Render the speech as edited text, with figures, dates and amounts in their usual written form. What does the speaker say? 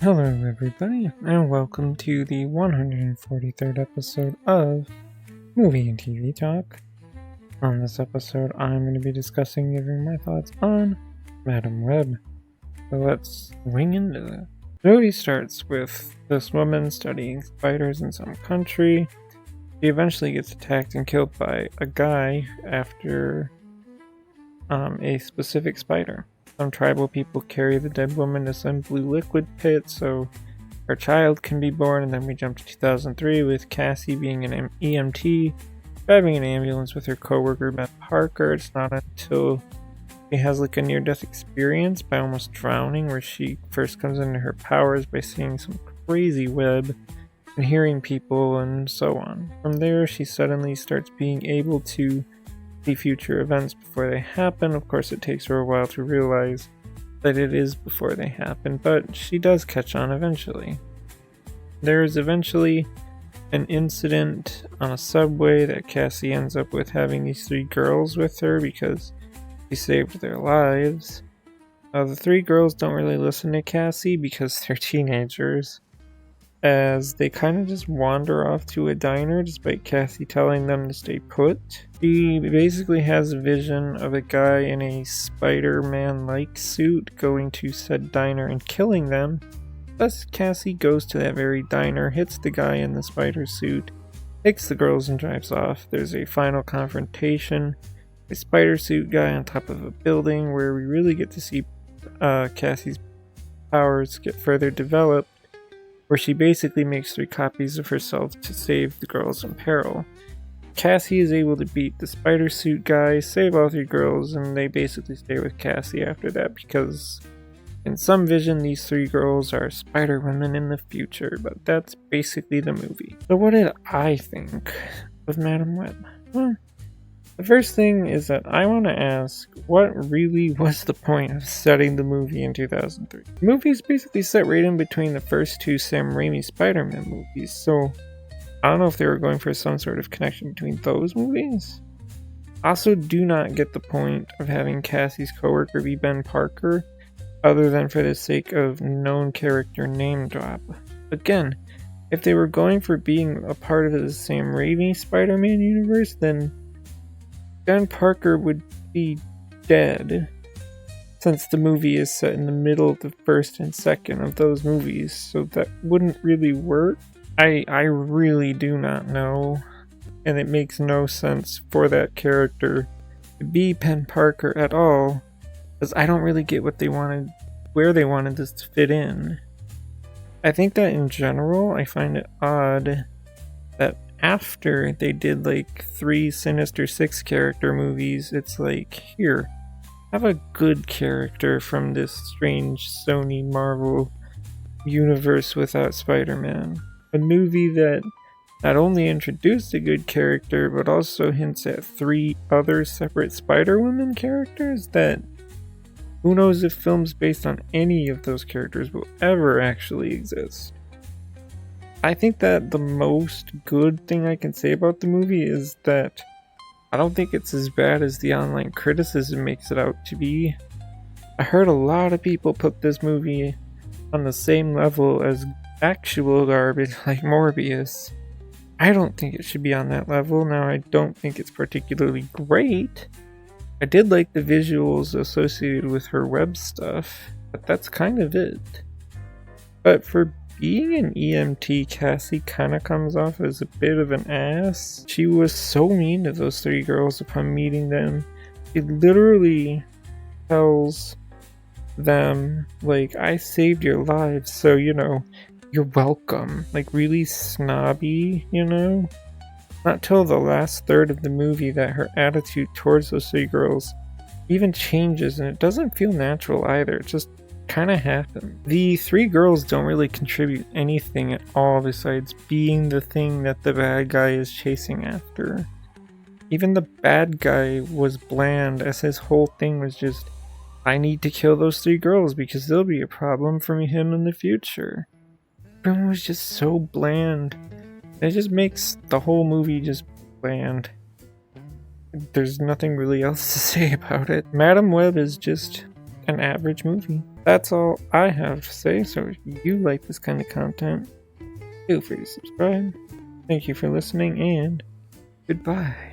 Hello, everybody, and welcome to the 143rd episode of Movie and TV Talk. On this episode, I'm going to be giving my thoughts on Madam Web. So let's swing into this. The movie starts with this woman studying spiders in some country. She eventually gets attacked and killed by a guy after a specific spider. Some tribal people carry the dead woman to some blue liquid pit so her child can be born, and then we jump to 2003 with Cassie being an EMT, driving an ambulance with her coworker Ben Parker. It's not until she has like a near-death experience by almost drowning where she first comes into her powers by seeing some crazy web and hearing people and so on. From there, she suddenly starts being able to see future events before they happen. Of course, it takes her a while to realize that it is before they happen, but she does catch on eventually. There is eventually an incident on a subway that Cassie ends up with having these three girls with her because she saved their lives. The three girls don't really listen to Cassie because they're teenagers, as they kind of just wander off to a diner despite Cassie telling them to stay put. She basically has a vision of a guy in a Spider-Man-like suit going to said diner and killing them. Thus, Cassie goes to that very diner, hits the guy in the spider suit, takes the girls and drives off. There's a final confrontation, a spider suit guy on top of a building where we really get to see Cassie's powers get further developed, where she basically makes 3 copies of herself to save the girls in peril. Cassie is able to beat the spider suit guy, save all 3 girls, and they basically stay with Cassie after that because in some vision these 3 girls are Spider Women in the future, but that's basically the movie. So what did I think of Madam Web? Well, the first thing is that I want to ask, what really was the point of setting the movie in 2003? The movie is basically set right in between the first 2 Sam Raimi Spider-Man movies, so I don't know if they were going for some sort of connection between those movies. I also do not get the point of having Cassie's coworker be Ben Parker, other than for the sake of known character name drop. Again, if they were going for being a part of the Sam Raimi Spider-Man universe, then Ben Parker would be dead, since the movie is set in the middle of the first and second of those movies, so that wouldn't really work. I really do not know, and it makes no sense for that character to be Ben Parker at all, because I don't really get what they wanted, where they wanted this to fit in. I think that in general, I find it odd that after they did like 3 Sinister Six character movies, it's like, here, have a good character from this strange Sony Marvel universe without Spider-Man. A movie that not only introduced a good character, but also hints at 3 other separate Spider-Woman characters that who knows if films based on any of those characters will ever actually exist. I think that the most good thing I can say about the movie is that I don't think it's as bad as the online criticism makes it out to be. I heard a lot of people put this movie on the same level as actual garbage like Morbius. I don't think it should be on that level. Now, I don't think it's particularly great. I did like the visuals associated with her web stuff, but that's kind of it. But for being an EMT, Cassie kind of comes off as a bit of an ass. She was so mean to those 3 girls upon meeting them. It literally tells them, like, I saved your lives, so, you're welcome. Like, really snobby, Not till the last third of the movie that her attitude towards those 3 girls even changes, and it doesn't feel natural either. It just kind of happened. The 3 girls don't really contribute anything at all besides being the thing that the bad guy is chasing after. Even the bad guy was bland, as his whole thing was just, I need to kill those 3 girls because they'll be a problem for him in the future. Everyone was just so bland. It just makes the whole movie just bland. There's nothing really else to say about it. Madam Web is just an average movie. That's all I have to say, so if you like this kind of content, feel free to subscribe. Thank you for listening, and goodbye.